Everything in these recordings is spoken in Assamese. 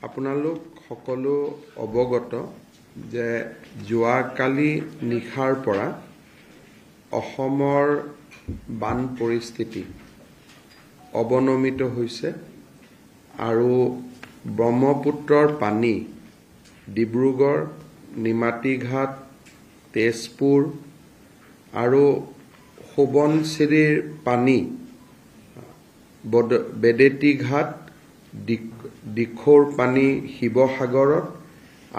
আপোনালোক সকলো অৱগত যে যোৱাকালি নিশাৰ পৰা অসমৰ বান পৰিস্থিতি অৱনমিত হৈছে আৰু ব্ৰহ্মপুত্ৰৰ পানী ডিব্ৰুগড়, নিমাতীঘাট, তেজপুৰ আৰু সোৱণশিৰিৰ পানী বেদেতীঘাট, দিখৌৰ পানী শিৱসাগৰত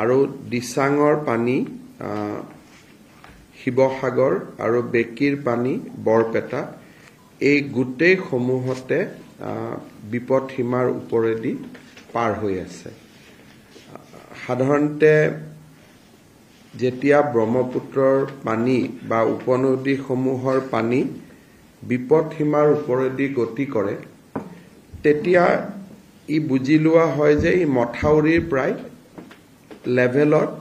আৰু দিচাঙৰ পানী শিৱসাগৰ আৰু বেকীৰ পানী বৰপেটা এই গোটেই সমূহতে বিপদসীমাৰ ওপৰেদি পাৰ হৈ আছে। সাধাৰণতে যেতিয়া ব্ৰহ্মপুত্ৰৰ পানী বা উপনদীসমূহৰ পানী বিপদসীমাৰ ওপৰেদি গতি কৰে তেতিয়া ই বুজি লোৱা হয় যে ই মথাউৰিৰ প্ৰায় লেভেলত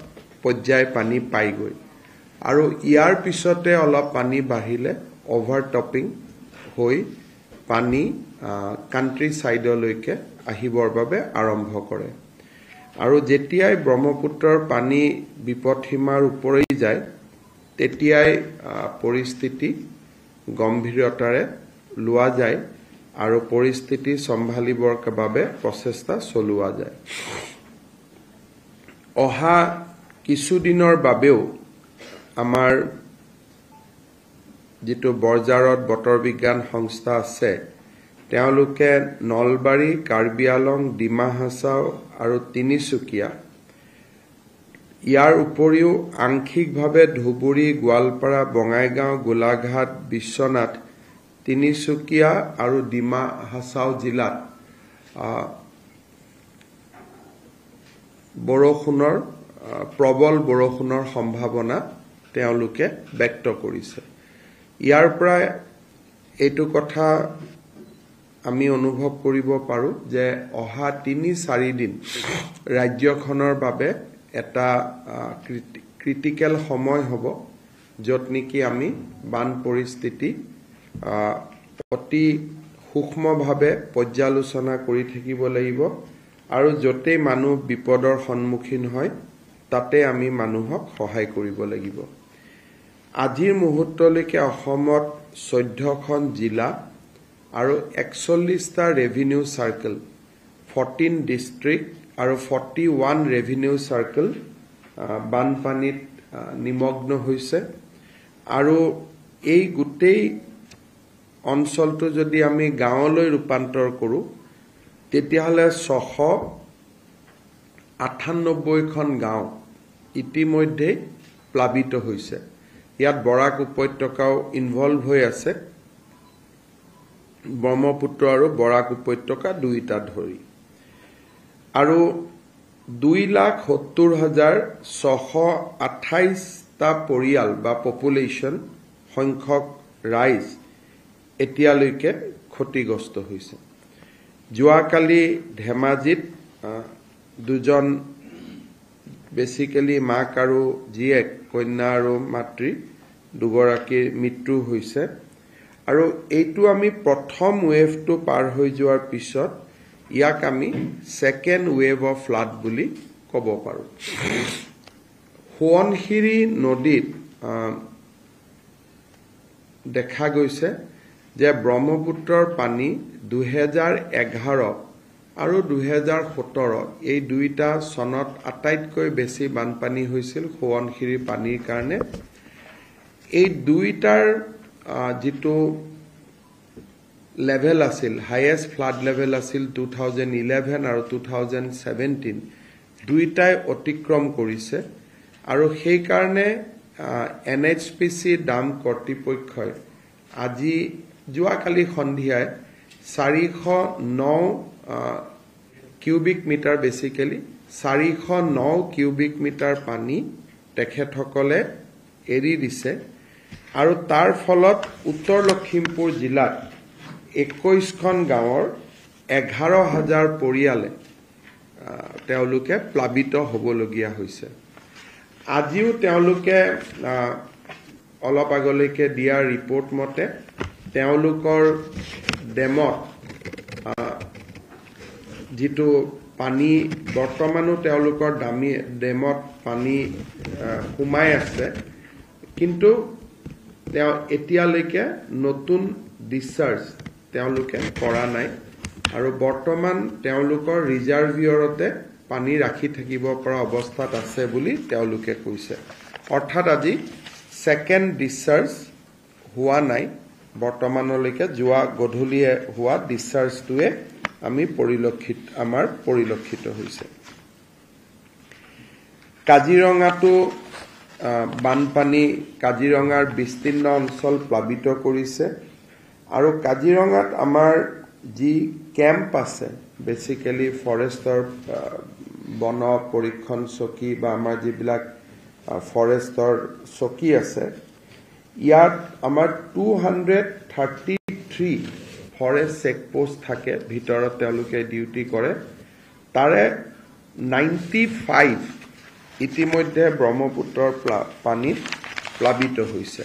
পৰ্যায় পানী পাইগৈ আৰু ইয়াৰ পিছতে অলপ পানী বাঢ়িলে অভাৰটপিং হৈ পানী কাণ্ট্ৰি সাইডলৈকে আহিবৰ বাবে আৰম্ভ কৰে আৰু যেতিয়াই ব্ৰহ্মপুত্ৰৰ পানী বিপদসীমাৰ ওপৰেদি যায় তেতিয়াই পৰিস্থিতি গম্ভীৰতাৰে লোৱা যায় আৰু পৰিস্থিতি চম্ভালিবৰ বাবে প্ৰচেষ্টা চলোৱা যায়। অহা কিছুদিনৰ বাবেও আমাৰ যিটো বৰজাৰত বতৰ বিজ্ঞান সংস্থা আছে তেওঁলোকে নলবাৰী, কাৰ্বি আলং, ডিমা হাছাও আৰু তিনিচুকীয়া ইয়াৰ উপৰিও আংশিকভাৱে ধুবুৰী, গোৱালপাৰা, বঙাইগাঁও, গোলাঘাট, বিশ্বনাথ, তিনিচুকীয়া আৰু ডিমা হাছাও জিলাত বৰষুণৰ প্ৰবল বৰষুণৰ সম্ভাৱনা তেওঁলোকে ব্যক্ত কৰিছে। ইয়াৰ পৰা এইটো কথা আমি অনুভৱ কৰিব পাৰোঁ যে অহা ৩-৪ দিন ৰাজ্যখনৰ বাবে এটা ক্ৰিটিকেল সময় হ'ব য'ত নেকি আমি বান পৰিস্থিতি অতি সূক্ষ্মভাৱে পৰ্যালোচনা কৰি থাকিব লাগিব আৰু য'তেই মানুহ বিপদৰ সন্মুখীন হয় তাতে আমি মানুহক সহায় কৰিব লাগিব। আজিৰ মুহূৰ্তলৈকে অসমত 14খন জিলা আৰু 41টা ৰেভিনিউ চাৰ্কেল 14 ডিষ্ট্ৰিক্ট আৰু 41 ৰেভিনিউ চাৰ্কেল বানপানীত নিমগ্ন হৈছে আৰু এই গোটেই অঞ্চলটো যদি আমি গাঁৱলৈ ৰূপান্তৰ কৰোঁ তেতিয়াহ'লে 698খন গাঁও ইতিমধ্যে প্লাবিত হৈছে। ইয়াত বৰাক উপত্যকাও ইনভলভ হৈ আছে, ব্ৰহ্মপুত্ৰ আৰু বৰাক উপত্যকা দুইটা ধৰি আৰু 2,70,628টা পৰিয়াল বা পপুলেশ্যন সংখ্যক ৰাইজ এতিয়ালৈকে ক্ষতিগ্ৰস্ত হৈছে। যোৱাকালি ধেমাজিত দুজন বেচিকেলি মাক আৰু জীয়েক, কন্যা আৰু মাতৃ দুগৰাকীৰ মৃত্যু হৈছে আৰু এইটো আমি প্ৰথম ৱেভটো পাৰ হৈ যোৱাৰ পিছত ইয়াক আমি ছেকেণ্ড ৱেভ অফ ফ্লাড বুলি ক'ব পাৰোঁ। সোৱণশিৰি নদীত দেখা গৈছে যে ব্ৰহ্মপুত্ৰৰ পানী 2011 আৰু 2017 এই দুইটা চনত আটাইতকৈ বেছি বানপানী হৈছিল সোৱণশিৰি পানীৰ কাৰণে। এই দুইটাৰ যিটো লেভেল আছিল, হাইয়েষ্ট ফ্লাড লেভেল আছিল 2011 আৰু 2017, দুইটাই অতিক্ৰম কৰিছে আৰু সেইকাৰণে NHPC ডাম কৰ্তৃপক্ষই আজি যোৱাকালি সন্ধিয়াই 409 cubic metre basically 409 cubic metre পানী তেখেতসকলে এৰি দিছে আৰু তাৰ ফলত উত্তৰ লখিমপুৰ জিলাত 21খন গাঁৱৰ 11,000 পৰিয়ালে তেওঁলোকে প্লাবিত হ'বলগীয়া হৈছে। আজিও তেওঁলোকে অলপ আগলৈকে দিয়া ৰিপৰ্ট মতে তেওঁলোকৰ ডেমত যিটো পানী বৰ্তমানো তেওঁলোকৰ ডেমত পানী সোমাই আছে, কিন্তু এতিয়ালৈকে নতুন ডিসচাৰ্জ তেওঁলোকে কৰা নাই আৰু বৰ্তমান তেওঁলোকৰ ৰিজাৰ্ভিয়ৰতে পানী ৰাখি থাকিব পৰা অৱস্থাত আছে বুলি তেওঁলোকে কৈছে। অৰ্থাৎ আজি সেকেন্ড ডিসচাৰ্জ হোৱা নাই, বৰ্তমানলৈকে যোৱা গধূলিয়ে হোৱা ডিসচাৰ্জটোৱে আমাৰ পৰিলক্ষিত হৈছে। কাজিৰঙাটো বানপানী কাজিৰঙাৰ বিস্তীৰ্ণ অঞ্চল প্লাবিত কৰিছে আৰু কাজিৰঙাত আমাৰ যি কেম্প আছে, বেসিক্যালি ফৰেষ্টৰ বন পৰীক্ষণ চকী বা আমাৰ যিবিলাক ফৰেষ্টৰ চকী আছে, ইয়াত আমাৰ 233 ফৰেষ্ট চেকপোষ্ট থাকে, ভিতৰত তেওঁলোকে ডিউটি কৰে। তাৰে 95 ইতিমধ্যে ব্ৰহ্মপুত্ৰৰ পানীত প্লাবিত হৈছে।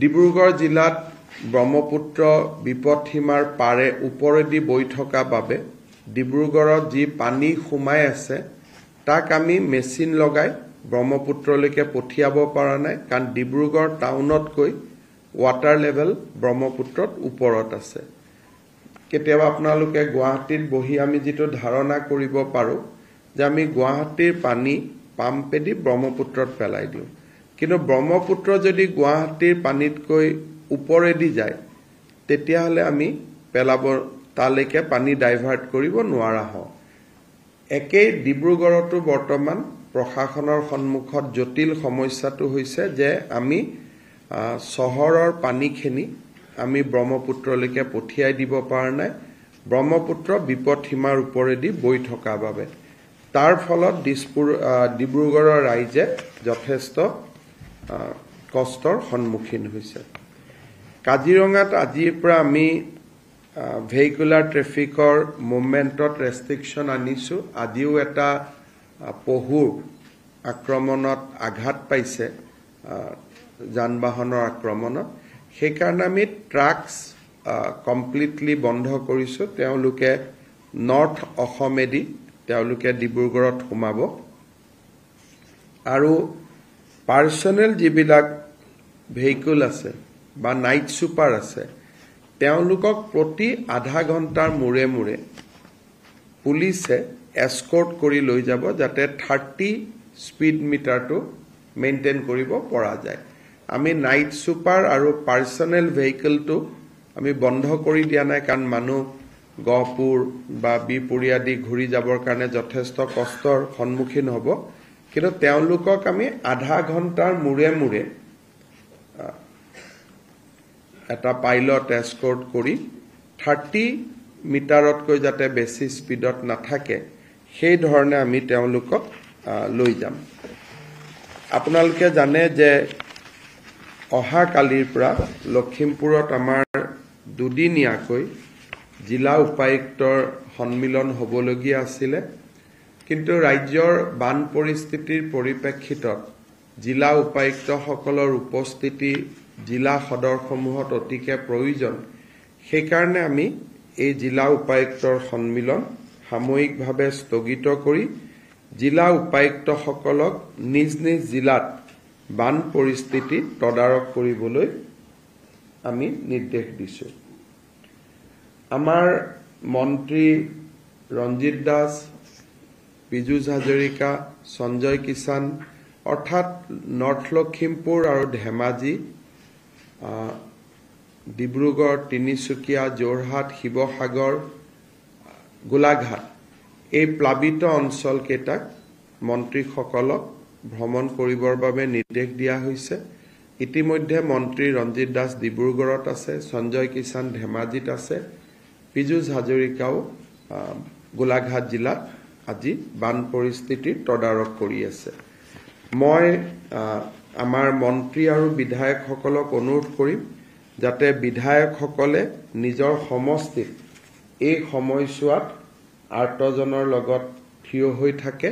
ডিব্ৰুগড় জিলাত ব্ৰহ্মপুত্ৰ বিপদসীমাৰ পাৰে ওপৰেদি বৈ থকা বাবে ডিব্ৰুগড়ত যি পানী সোমাই আছে তাক আমি মেচিন লগাই ব্ৰহ্মপুত্ৰলৈকে পঠিয়াব পৰা নাই, কাৰণ ডিব্ৰুগড় টাউনতকৈ ৱাটাৰ লেভেল ব্ৰহ্মপুত্ৰত ওপৰত আছে। কেতিয়াবা আপোনালোকে গুৱাহাটীত বহি আমি যিটো ধাৰণা কৰিব পাৰোঁ যে আমি গুৱাহাটীৰ পানী পাম্পেদি ব্ৰহ্মপুত্ৰত পেলাই দিওঁ, কিন্তু ব্ৰহ্মপুত্ৰ যদি গুৱাহাটীৰ পানীতকৈ ওপৰেদি যায় তেতিয়াহ'লে আমি তালৈকে পানী ডাইভাৰ্ট কৰিব নোৱাৰা হওঁ। একেই ডিব্ৰুগড়তো বৰ্তমান প্ৰশাসনৰ সন্মুখত জটিল সমস্যাটো হৈছে যে আমি চহৰৰ পানীখিনি আমি ব্ৰহ্মপুত্ৰলৈকে পঠিয়াই দিব পৰা নাই, ব্ৰহ্মপুত্ৰ বিপদসীমাৰ ওপৰেদি বৈ থকা বাবে। তাৰ ফলত ডিব্ৰুগড়ৰ ৰাইজে যথেষ্ট কষ্টৰ সন্মুখীন হৈছে। কাজিৰঙাত আজিৰ পৰা আমি ভেহিকুলাৰ ট্ৰেফিকৰ মুভমেণ্টত ৰেষ্ট্ৰিকশ্যন আনিছোঁ। আজিও এটা পহুৰ আক্ৰমণত আঘাত পাইছে, যান বাহনৰ আক্ৰমণত, সেইকাৰণে আমি ট্ৰাকছ কমপ্লিটলি বন্ধ কৰিছোঁ। তেওঁলোকে নৰ্থ অসমেদি তেওঁলোকে ডিব্ৰুগড়ত সোমাব আৰু পাৰ্চনেল যিবিলাক ভেহিকুল আছে বা নাইট ছুপাৰ আছে তেওঁলোকক প্ৰতি আধা ঘণ্টাৰ মূৰে মূৰে পুলিচে এস্কৰ্ট কৰি লৈ যাব, যাতে 30 স্পীড মিটাৰটো মেইনটেইন কৰিব পৰা যায়। আমি নাইট ছুপাৰ আৰু পাৰ্চনেল ভেহিকলটো আমি বন্ধ কৰি দিয়া নাই, কাৰণ মানুহ গহপুৰ বা বিপুৰীয়া দি ঘূৰি যাবৰ কাৰণে যথেষ্ট কষ্টৰ সন্মুখীন হ'ব, কিন্তু তেওঁলোকক আমি আধা ঘণ্টাৰ মূৰে মূৰে এটা পাইলট এস্কৰ্ট কৰি 30 মিটাৰতকৈ যাতে বেছি স্পীডত নাথাকে সেই ধৰণে আমি তেওঁলোকক লৈ যাম। আপোনালোকে জানে যে অহা কালিৰ পৰা লখিমপুৰত আমাৰ দুদিনীয়াকৈ জিলা উপায়ুক্তৰ সন্মিলন হ'বলগীয়া আছিলে, কিন্তু ৰাজ্যৰ বান পৰিস্থিতিৰ পৰিপ্ৰেক্ষিতত জিলা উপায়ুক্তসকলৰ উপস্থিতি জিলা সদৰসমূহত অতিকে প্ৰয়োজন। সেইকাৰণে আমি এই জিলা উপায়ুক্তৰ সন্মিলন সাময়িকভাৱে স্থগিত কৰি জিলা উপায়ুক্তসকলক নিজ নিজ জিলাত বান পৰিস্থিতি তদাৰক কৰিবলৈ আমি নিৰ্দেশ দিছোঁ। আমাৰ মন্ত্ৰী ৰঞ্জিত দাস, পীযুষ হাজৰিকা, সঞ্জয় কিষাণ, অৰ্থাৎ নৰ্থ লখিমপুৰ আৰু ধেমাজি, ডিব্ৰুগড়, তিনিচুকীয়া, যোৰহাট, শিৱসাগৰ, গোলাঘাট, এই প্লাবিত অঞ্চলকেইটাক মন্ত্ৰীসকলক ভ্ৰমণ কৰিবৰ বাবে নিৰ্দেশ দিয়া হৈছে। ইতিমধ্যে মন্ত্ৰী ৰঞ্জিত দাস ডিব্ৰুগড়ত আছে, সঞ্জয় কিষাণ ধেমাজিত আছে, পীযুষ হাজৰিকাও গোলাঘাট জিলাত আজি বান পৰিস্থিতিৰ তদাৰক কৰি আছে। মই আমাৰ মন্ত্ৰী আৰু বিধায়কসকলক অনুৰোধ কৰিম যাতে বিধায়কসকলে নিজৰ সমষ্টিত এই সময়ছোৱাত আৰ্তজনৰ লগত থিয় হৈ থাকে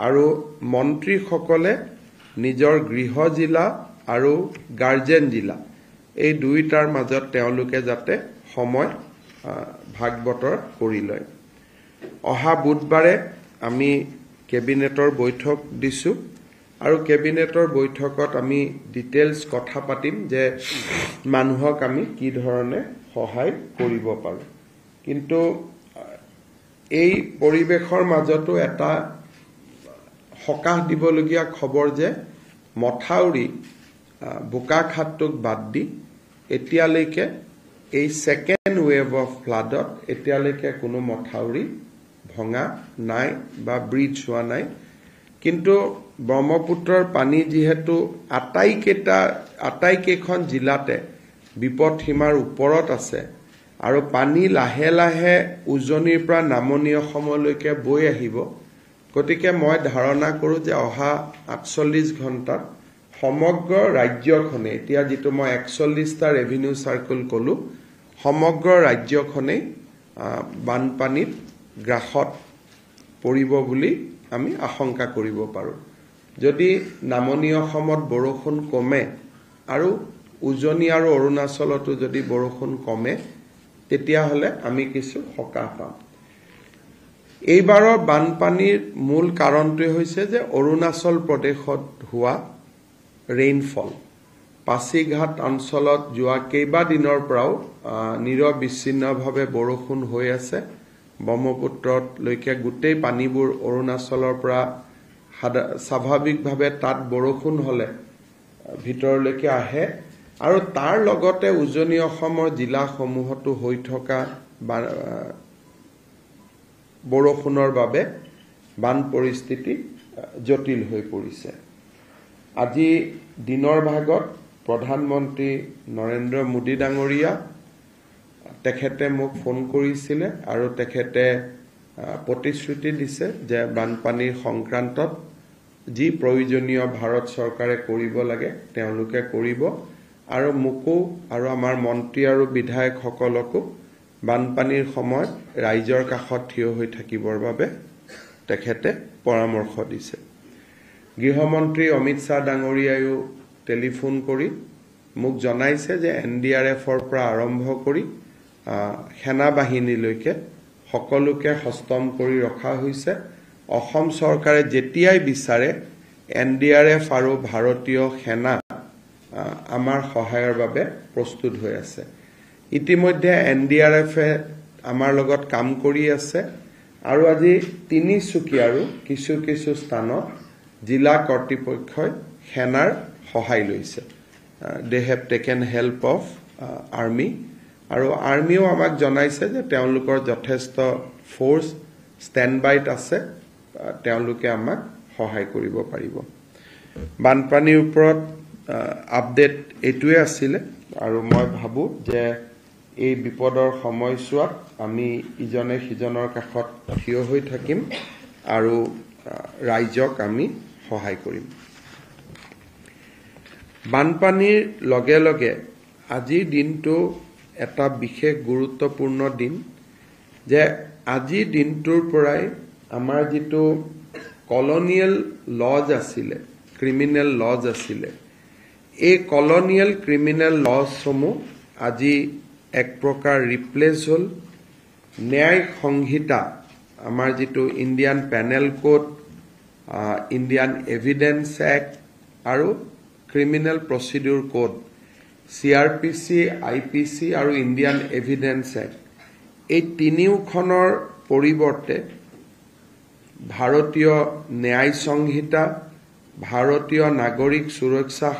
আৰু মন্ত্ৰীসকলে নিজৰ গৃহ জিলা আৰু গাৰ্জেন জিলা এই দুইটাৰ মাজত তেওঁলোকে যাতে সময় ভাগ বতৰা কৰি লয়। অহা বুধবাৰে আমি কেবিনেটৰ বৈঠক দিছো আৰু কেবিনেটৰ বৈঠকত আমি ডিটেইলছ কথা পাতিম যে মানুহক আমি কি ধৰণে সহায় কৰিব পাৰো কিন্তু এই পৰিবেশৰ মাজতো এটা সকাহ দিবলগীয়া খবৰ যে মথাউৰি বোকাখাটটোক বাদ দি এতিয়ালৈকে এই সেকেন্ড ওয়েভ অফ ফ্লাডত এতিয়ালৈকে কোনো মথাউৰি ভঙা নাই বা ব্ৰিজ হোৱা নাই কিন্তু ব্ৰহ্মপুত্ৰৰ পানী যেহেতু আটাইকেইখন জিলাতে বিপদ সীমাৰ ওপৰত আছে আৰু পানী লাহে লাহে উজনিৰ পৰা নামনি অসমলৈকে বৈ আহিব গতিকে মই ধাৰণা কৰো যে অহা ৪৮ ঘণ্টাত সমগ্ৰ ৰাজ্যখনে এতিয়া যেটো মই ৪১টা ৰেভিনিউ সাৰ্কেল কলো সমগ্ৰ ৰাজ্যখনে বানপানীত গ্ৰাসত পৰিব বুলি আমি আশংকা কৰিব পাৰো যদি নামনি অসমত বৰষুণ কমে আৰু উজনি আৰু অৰুণাচলতো যদি বৰষুণ কমে তেতিয়া হলে আমি কিছু সকাহ পাম এইবাৰৰ বানপানীৰ মূল কাৰণটো হৈছে যে অৰুণাচল প্ৰদেশত হোৱা ৰেইনফল পাছিঘাট অঞ্চলত যোৱা কেইবা দিনৰ পৰাও নিৰবিচ্ছিন্নভাৱে বৰষুণ হৈ আছে ব্ৰহ্মপুত্ৰত লৈকে গোটেই পানীবোৰ অৰুণাচলৰ পৰা স্বাভাৱিকভাৱে তাত বৰষুণ হলে ভিতৰলৈকে আহে আৰু তাৰ লগতে উজনি অসমৰ জিলাসমূহতো হৈ থকা বৰষুণৰ বাবে বান পৰিস্থিতি জটিল হৈ পৰিছে আজি দিনৰ ভাগত প্ৰধানমন্ত্ৰী নৰেন্দ্ৰ মোদী ডাঙৰীয়া তেখেতে মোক ফোন কৰিছিলে আৰু তেখেতে প্ৰতিশ্ৰুতি দিছে যে বানপানীৰ সংক্ৰান্তত যি প্ৰয়োজনীয় ভাৰত চৰকাৰে কৰিব লাগে তেওঁলোকে কৰিব আৰু মুকো আৰু আমাৰ মন্ত্ৰী আৰু বিধায়কসকলকো বানপানীৰ সময়ত ৰাইজৰ কাষত থিয় হৈ থাকিবৰ বাবে তেখেতে পৰামৰ্শ দিছে গৃহমন্ত্ৰী অমিত শাহ ডাঙৰীয়ায়ো টেলিফোন কৰি মোক জনাইছে যে NDRFৰ পৰা আৰম্ভ কৰি সেনা বাহিনীলৈকে সকলোকে হস্তম কৰি ৰখা হৈছে অসম চৰকাৰে যেতিয়াই বিচাৰে NDRF আৰু ভাৰতীয় সেনা আমাৰ সহায়ৰ বাবে প্ৰস্তুত হৈ আছে ইতিমধ্যে NDRFে আমাৰ লগত কাম কৰি আছে আৰু আজি তিনিচুকীয়াৰো কিছু কিছু স্থানত জিলা কৰ্তৃপক্ষই সেনাৰ সহায় লৈছে they have taken help of army আৰু আৰ্মিও আমাক জনাইছে যে তেওঁলোকৰ যথেষ্ট ফোৰ্স ষ্টেণ্ড বাইত আছে তেওঁলোকে আমাক সহায় কৰিব পাৰিব বানপানীৰ ওপৰত আপডেট এটোৱে আছিল আৰু মই ভাবো যে এই বিপদৰ সময়ছোৱাত আমি ইজনে সিজনৰ কাষত থিয় হৈ থাকিম আৰু ৰাইজক আমি সহায় কৰিম বানপানীৰ লগে লগে আজিৰ দিনটো এটা বিশেষ গুৰুত্বপূৰ্ণ দিন যে আজিৰ দিনটোৰ পৰাই আমাৰ যেটো কলোনিয়েল লজ আছিলে ক্ৰিমিনেল লজ আছিলে এই কলোনিয়েল ক্ৰিমিনেল লজ সমূহ আজি এক প্ৰকাৰ ৰিপ্লেস হল ন্যায় সংহিতা আমাৰ যেটো Indian penal code Indian evidence act আৰু criminal procedure code CRPC IPC আৰু ইণ্ডিয়ান এভিডেন্স এক্ট এই তিনিওখনৰ পৰিৱৰ্তে ভাৰতীয় ন্যায় সংহিতা ভাৰতীয় নাগৰিক সুৰক্ষা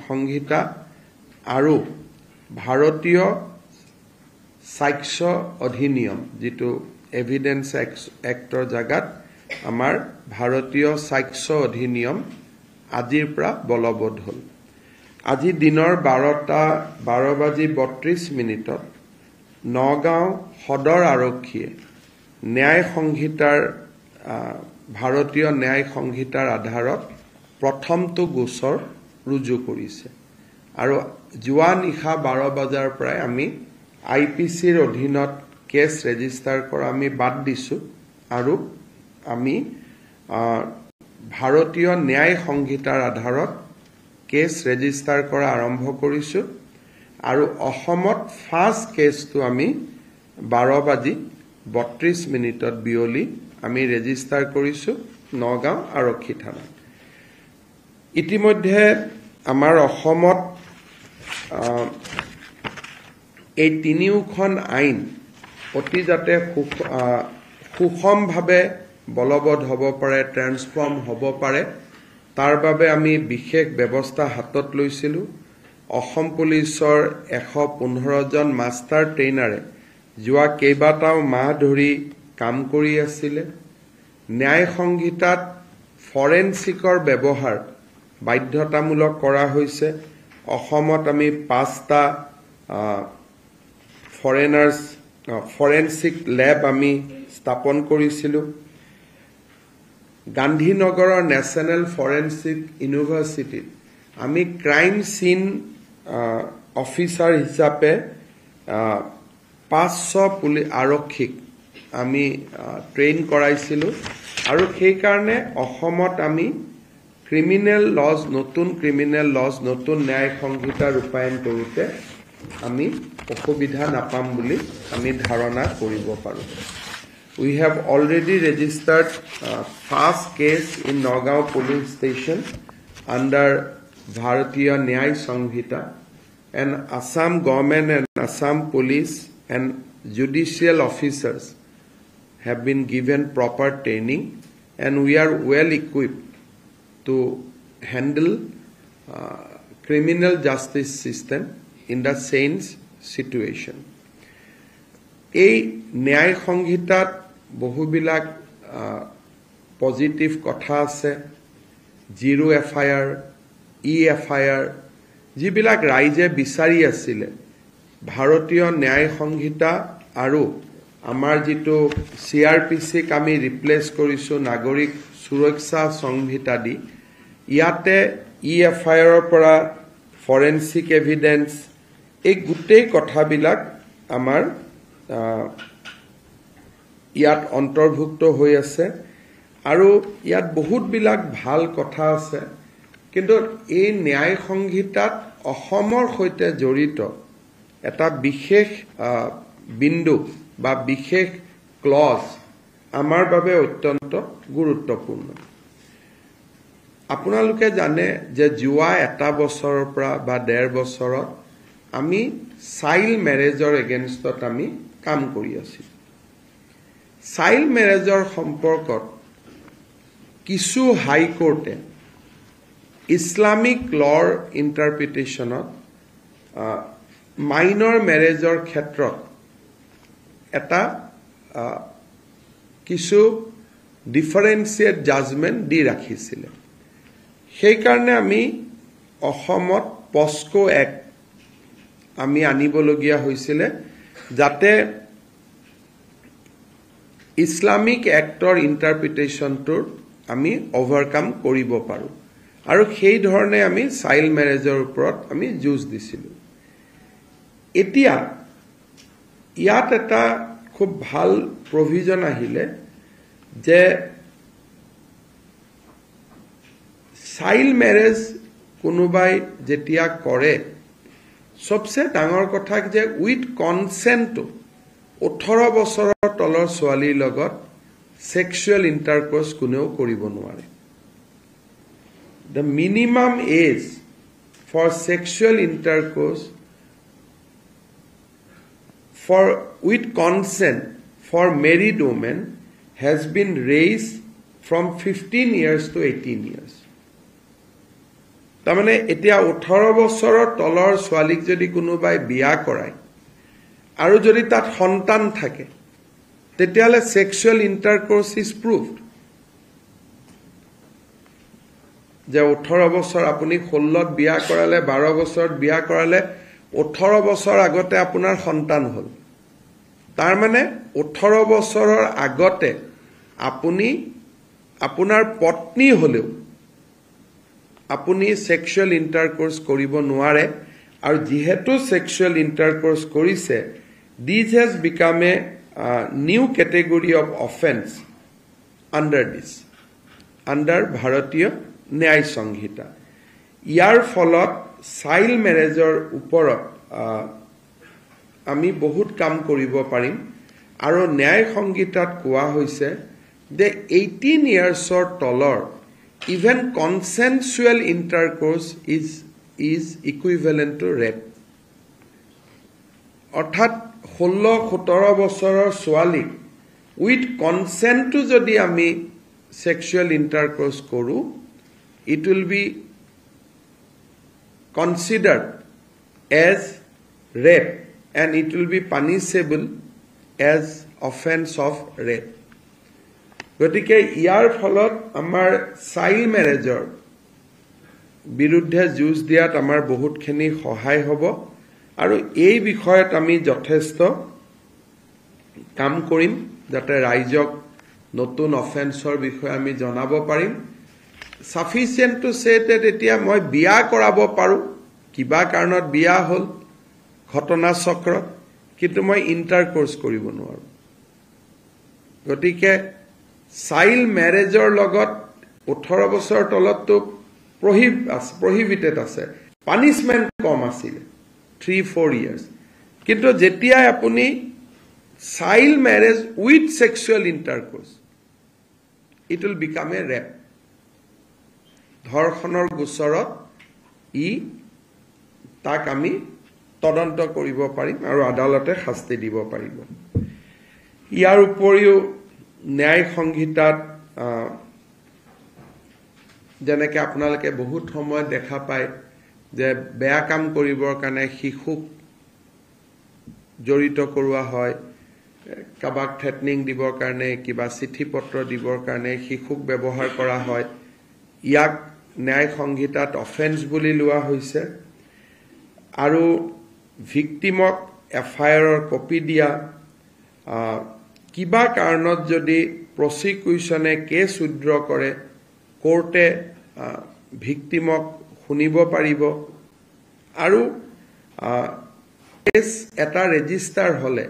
সংহিতা আৰু ভাৰতীয় সাক্ষ্য অধিনিয়ম যেটো এভিডেন্স এক্টৰ জাগাত আমাৰ ভাৰতীয় সাক্ষ্য অধিনিয়ম আজিৰ পৰা বলবৎ হল আজি দিনৰ 12:32 নগাঁও সদৰ আৰক্ষীয়ে ন্যায় সংহিতাৰ ভাৰতীয় ন্যায় সংহিতাৰ আধাৰত প্ৰথমটো গোচৰ ৰুজু কৰিছে আৰু জুৱা নিশা 12 বজাৰ পৰাই আমি IPCৰ অধীনত কেছ ৰেজিষ্টাৰ কৰা আমি বাদ দিছো আৰু আমি ভাৰতীয় ন্যায় সংহিতাৰ আধাৰত কেছ ৰেজিষ্টাৰ কৰা আৰম্ভ কৰিছো আৰু অসমত ফাৰ্ষ্ট কেছটো আমি 12:32 32 মিনিটত বিয়লি আমি ৰেজিষ্টাৰ কৰিছোঁ নগাঁও আৰক্ষী থানা। ইতিমধ্যে আমাৰ অসমত এই তিনিওখন আইন অতি যাতে সুষমভাৱে বলবৎ হ'ব পাৰে, ট্ৰেন্সফৰ্ম হ'ব পাৰে, তাৰ বাবে আমি বিশেষ ব্যৱস্থা হাতত লৈছিলোঁ। অসম পুলিচৰ 115 জন মাষ্টাৰ ট্ৰেইনাৰে যোৱা কেইবাটাও মাহ ধৰি কাম কৰি আছিলে। ন্যায় সংহিতাত ফৰেনচিকৰ ব্যৱহাৰ বাধ্যতামূলক কৰা হৈছে। অসমত আমি 5টা ফৰেনচিক লেব আমি স্থাপন কৰিছিলোঁ। গান্ধীনগৰৰ নেশ্যনেল ফৰেনচিক ইউনিভাৰ্চিটিত আমি ক্ৰাইম চিন অফিচাৰ হিচাপে 500 আৰক্ষীক আমি ট্ৰেইন কৰাইছিলোঁ আৰু সেইকাৰণে অসমত আমি ক্ৰিমিনেল লজ, নতুন ক্ৰিমিনেল লজ, নতুন ন্যায় সংহিতা ৰূপায়ণ কৰোঁতে আমি অসুবিধা নাপাম বুলি আমি ধাৰণা কৰিব পাৰোঁ। We have already registered first case in Nagaon police station under Bharatiya Nyay Sanghita, and Assam government and Assam police and judicial officers have been given proper training, and we are well equipped to handle criminal justice system in the same situation. এই ন্যায় সংহিতাত বহুবিলাক পজিটিভ কথা আছে। 0 FIR, EFIR যিবিলাক ৰাইজে বিচাৰি আছিলে, ভাৰতীয় ন্যায় সংহিতা আৰু আমাৰ যিটো CRPCক আমি ৰিপ্লেচ কৰিছোঁ নাগৰিক সুৰক্ষা সংহিতা দি, ইয়াতে EFIRৰ পৰা ফৰেনচিক এভিডেন্স, এই গোটেই কথাবিলাক আমাৰ ইয়াত অন্তৰ্ভুক্ত হৈ আছে আৰু ইয়াত বহুতবিলাক ভাল কথা আছে। কিন্তু এই ন্যায় সংহিতাত অসমৰ সৈতে জড়িত এটা বিশেষ বিন্দু বা বিশেষ ক্লজ আমাৰ বাবে অত্যন্ত গুৰুত্বপূৰ্ণ। আপোনালোকে জানে যে যোৱা এটা বছৰৰ পৰা বা 1.5 বছৰত আমি চাইল্ড মেৰেজৰ এগেইনষ্টত আমি কাম কৰি আছোঁ। চাইল্ড মেৰেজৰ সম্পৰ্কত কিছু হাইকোৰ্টে ইছলামিক লৰ ইণ্টাৰপ্ৰিটেশ্যনত মাইনৰ মেৰেজৰ ক্ষেত্ৰত এটা কিছু ডিফাৰেঞ্চিয়েট জাজমেণ্ট দি ৰাখিছিলে। সেইকাৰণে আমি অসমত পস্কো এক্ট আমি আনিবলগীয়া হৈছিলে, যাতে ইছলামিক এক্টৰ ইণ্টাৰপ্ৰিটেশ্যনটোৰ আমি অভাৰকাম কৰিব পাৰোঁ আৰু সেই ধৰণে আমি চাইল্ড মেৰেজৰ ওপৰত আমি যুঁজ দিছিলোঁ। এতিয়া ইয়াত এটা খুব ভাল প্ৰভিজন আহিলে যে চাইল্ড মেৰেজ কোনোবাই যেতিয়া কৰে, সবচে ডাঙৰ কথা যে উইথ কনসেন্টটো 18 বছৰৰ তলৰ ছোৱালীৰ লগত সেক্সুৱেল ইণ্টাৰকোৰ্স কোনেও কৰিব নোৱাৰে। The minimum age for sexual intercourse with consent for married women has been raised from 15 years to 18 years. তাৰমানে এতিয়া 18 বছৰৰ তলৰ ছোৱালীক যদি কোনোবাই বিয়া কৰায় আৰু যদি তাত সন্তান থাকে, তেতিয়াহ'লে সেক্সুৱেল ইণ্টাৰকোৰ্স ইজ প্ৰুভড। যে 18 বছৰ আপুনি 16ত বিয়া কৰালে, 12 বছৰত বিয়া কৰালে, 18 বছৰ আগতে আপোনাৰ সন্তান হ'ল। তাৰ মানে 18 বছৰৰ আগতে আপুনি আপোনাৰ পত্নী হলেও আপুনি সেক্সুৱেল ইণ্টাৰকোৰ্স কৰিব নোৱাৰে। আৰু যেহেতু সেক্সুৱেল ইণ্টাৰকোৰ্স কৰিছে, this has become a new category of offence under Bharatiya Nyaya সংহিতা। ইয়াৰ ফলত চাইল্ড মেৰেজৰ ওপৰত আমি বহুত কাম কৰিব পাৰিম আৰু ন্যায় সংহিতাত কোৱা হৈছে যে 18 ইয়াৰ্ছৰ তলৰ even consensual intercourse is equivalent to rape অৰ্থাৎ 16-17 বছৰৰ ছোৱালীক উইথ কনসেন্টটো যদি আমি সেক্সুৱেল ইণ্টাৰকোৰ্স কৰো it will be considered as rape and it will be punishable as offense of rape. গতিকে ইয়াৰ ফলত আমাৰ চাইল্ড মেৰেজৰ বিৰুদ্ধে যুঁজ দিয়াত আমাৰ বহুতখিনি সহায় হ'ব আৰু এই বিষয়ত আমি যথেষ্ট কাম কৰিম যাতে ৰাইজক নতুন অফেন্সৰ বিষয়ে আমি জনাব পাৰিম sufficient to say that এতিয়া মই বিয়া কৰাব পাৰো কিবা কাৰণত বিয়া হল ঘটনা চক্ৰ কিন্তু মই ইন্টাৰকোৰ্স কৰিব নোৱাৰো গতিকে চাইল্ড মেৰেজৰ লগত 18 বছৰ তলতটো prohibited আছে পানিশমেন্ট কম আছিল 3-4 years কিন্তু যেতিয়া আপুনি child marriage with sexual intercourse it will become a rape ধৰ্ষণৰ গোচৰত তাক আমি তদন্ত কৰিব পাৰিম আৰু আদালতে শাস্তি দিব পাৰিব ইয়াৰ উপৰিও ন্যায় সংহিতাত যেনেকৈ আপোনালোকে বহুত সময় দেখা পায় যে বেয়া কাম কৰিবৰ কাৰণে শিশুক জড়িত কৰোৱা হয় কাবাক থ্ৰেটনিং দিবৰ কাৰণে কিবা চিঠি পত্ৰ দিবৰ কাৰণে শিশুক ব্যৱহাৰ কৰা হয় ইয়াক ন্যায় সংহিতাত অফেন্স বুলি লোৱা হৈছে আৰু ভিক্টিমক এফআইআৰৰ কপি দিয়া কিবা কাৰণত যদি প্ৰসিকিউশনে কেছ উইথড্ৰ কৰে কোৰ্টে ভিক্টিমক শুনিব পাৰিব আৰু কেছ এটা ৰেজিষ্টাৰ হলে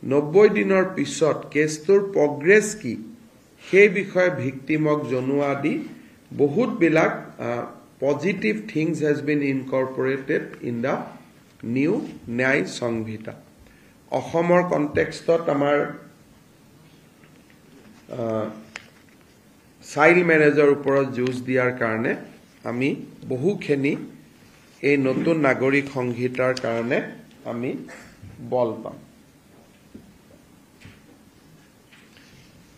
90 দিনৰ পিছত কেছটোৰ প্ৰগ্ৰেছ কি সেই বিষয়ে ভিক্টিমক জনোৱা দি বহুত বিলাক positive things has been incorporated in the new ন্যায় সংহিতা অসমৰ কনটেক্সটত আমাৰ চাইল্ড মেৰেজৰ ওপৰত যুঁজ দিয়াৰ কাৰণে আমি বহুখিনি এই নতুন নাগৰিক সংহিতাৰ কাৰণে আমি বল পাম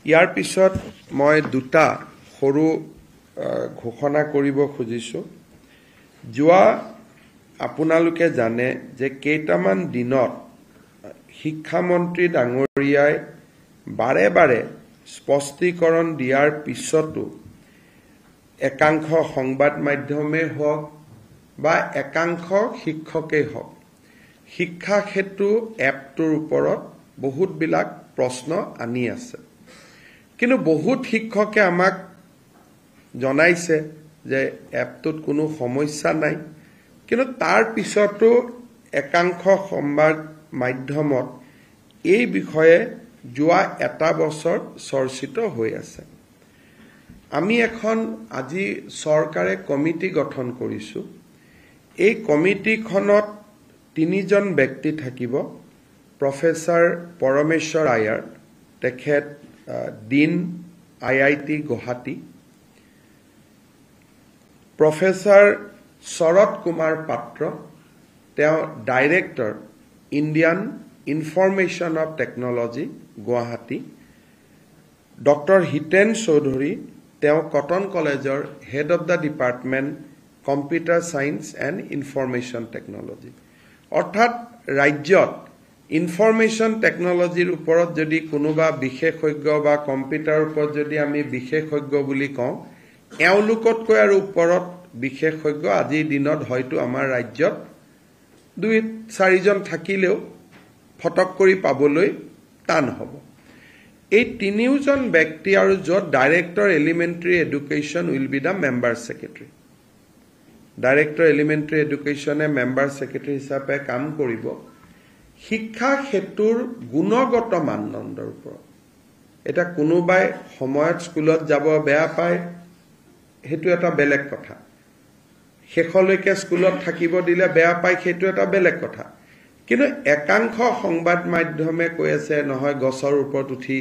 ইয়াৰ পিছত মই দুটা সৰু ঘোষণা কৰিব খুজিছো যোৱা আপোনালোকে জানে যে কেইটামান দিনত শিক্ষামন্ত্ৰী ডাঙৰীয়াই বাৰে বাৰে স্পষ্টীকৰণ দিয়াৰ পিছতো একাংশ সংবাদ মাধ্যমে হওক বা একাংশ শিক্ষকেই হওক শিক্ষা সেতু এপটোৰ ওপৰত বহুত বিলাক প্ৰশ্ন আনি আছে কিন্তু বহুত শিক্ষকে আমাক জনাইছে যে এপটোত কোনো সমস্যা নাই কিন্তু তাৰ পিছতো একাংশ সংবাদ মাধ্যমত এই বিষয়ে যোৱা এটা বছৰ চৰ্চিত হৈ আছে আমি এখন আজি চৰকাৰে কমিটি গঠন কৰিছো এই কমিটিখনত 3 জন ব্যক্তি থাকিব প্ৰফেসৰ পৰমেশ্বৰ আয়াৰ তেখেত dean IIT Guwahati professor Sharat Kumar Patra তেওঁ director Indian information of technology Guwahati doctor Hiten Choudhury তেওঁ কটন কলেজৰ head of the department computer science and information technology অৰ্থাৎ ৰাজ্যত ইনফৰমেশ্যন টেকনলজিৰ ওপৰত যদি কোনোবা বিশেষজ্ঞ বা কম্পিউটাৰৰ ওপৰত যদি আমি বিশেষজ্ঞ বুলি কওঁ এওঁলোকতকৈ আৰু ওপৰত বিশেষজ্ঞ আজিৰ দিনত হয়তো আমাৰ ৰাজ্যত 2-4 জন থাকিলেও ফটক কৰি পাবলৈ টান হ'ব এই 3 জন ব্যক্তি আৰু য'ত director elementary education will be the member secretary director elementary এডুকেশ্যনে মেম্বাৰ সেক্ৰেটাৰী হিচাপে কাম কৰিব শিক্ষা সেতুৰ গুণগত মানদণ্ডৰ ওপৰত এটা কোনোবাই সময়ত স্কুলত যাব বেয়া পায় হেতু এটা বেলেগ কথা শেষলৈকে স্কুলত থাকিব দিলে বেয়া পায় হেতু এটা বেলেগ কথা কিন্তু একাংশ সংবাদ মাধ্যমে কৈ আছে নহয় গছৰ ওপৰত উঠি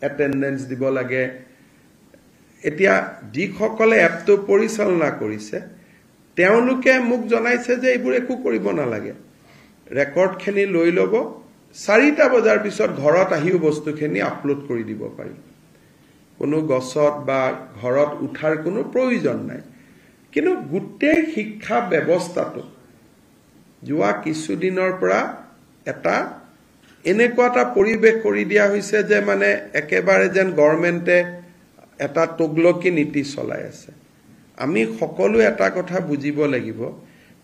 এটেন্ডেন্স দিব লাগে এতিয়া যিসকলে এপটো পৰিচালনা কৰিছে তেওঁলোকে মোক জনাইছে যে এইবোৰ একো কৰিব নালাগে ৰেকৰ্ডখিনি লৈ ল'ব 4টা বজাৰ পিছত ঘৰত আহিও বস্তুখিনি আপলোড কৰি দিব পাৰি কোনো গছত বা ঘৰত উঠাৰ কোনো প্ৰয়োজন নাই কিন্তু গোটেই শিক্ষা ব্যৱস্থাটো যোৱা কিছুদিনৰ পৰা এটা এনেকুৱা এটা পৰিৱেশ কৰি দিয়া হৈছে যে মানে একেবাৰে যেন গভৰ্ণমেণ্টে এটা তগলকি নীতি চলাই আছে আমি সকলো এটা কথা বুজিব লাগিব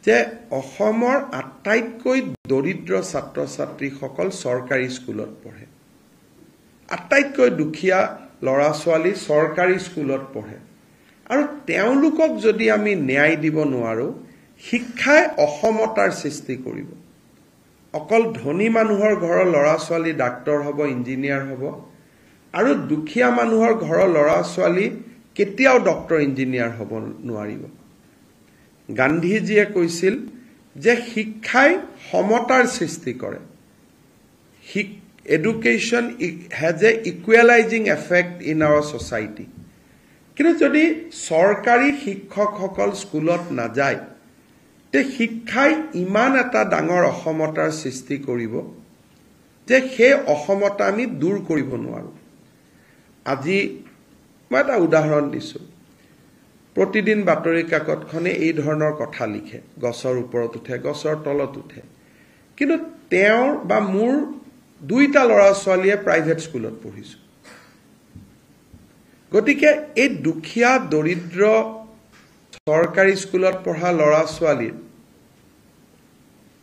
যে অসমৰ আটাইতকৈ দৰিদ্ৰ ছাত্ৰ ছাত্ৰীসকল চৰকাৰী স্কুলত পঢ়ে আটাইতকৈ দুখীয়া ল'ৰা ছোৱালী চৰকাৰী স্কুলত পঢ়ে আৰু তেওঁলোকক যদি আমি ন্যায় দিব নোৱাৰো শিক্ষাই অসমতাৰ সৃষ্টি কৰিব অকল ধনী মানুহৰ ঘৰৰ ল'ৰা ছোৱালী ডাক্তৰ হ'ব ইঞ্জিনিয়াৰ হ'ব আৰু দুখীয়া মানুহৰ ঘৰৰ ল'ৰা ছোৱালী কেতিয়াও ডক্টৰ ইঞ্জিনিয়াৰ হ'ব নোৱাৰিব গান্ধীজীয়ে কৈছিল যে শিক্ষাই সমতাৰ সৃষ্টি কৰে education has a equalizing effect in our society কিন্তু যদি চৰকাৰী শিক্ষকসকল স্কুলত না যায় তে শিক্ষাই ইমান এটা ডাঙৰ অসমতাৰ সৃষ্টি কৰিব যে সেই অসমতা আমি দূৰ কৰিব নোৱাৰো আজি মই এটা উদাহৰণ দিছো প্ৰতিদিন বাতৰি কাকতখনে এই ধৰণৰ কথা লিখে গছৰ ওপৰত উঠে গছৰ তলত উঠে কিন্তু তেওঁৰ বা মোৰ 2টা ল'ৰা ছোৱালীয়ে প্ৰাইভেট স্কুলত পঢ়িছো গতিকে এই দুখীয়া দৰিদ্ৰ চৰকাৰী স্কুলত পঢ়া ল'ৰা ছোৱালীৰ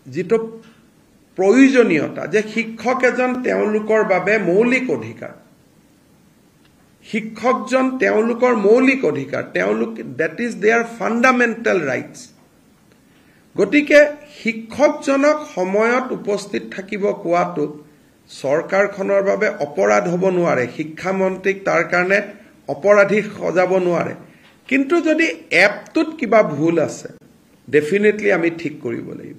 যেটো প্ৰয়োজনীয়তা যে শিক্ষক এজন তেওঁলোকৰ বাবে মৌলিক অধিকাৰ শিক্ষকজন তেওঁলোকৰ মৌলিক অধিকাৰ তেওঁলোক that is their fundamental rights গতিকে শিক্ষকজনক সময়ত উপস্থিত থাকিব কোৱাটো সৰকাৰখনৰ বাবে অপৰাধ হ'ব নোৱাৰে শিক্ষা মন্ত্ৰীক তাৰ কাৰণে অপৰাধী সজাব নোৱাৰে কিন্তু যদি এপটোত কিবা ভুল আছে ডেফিনেটলি আমি ঠিক কৰিব লাগিব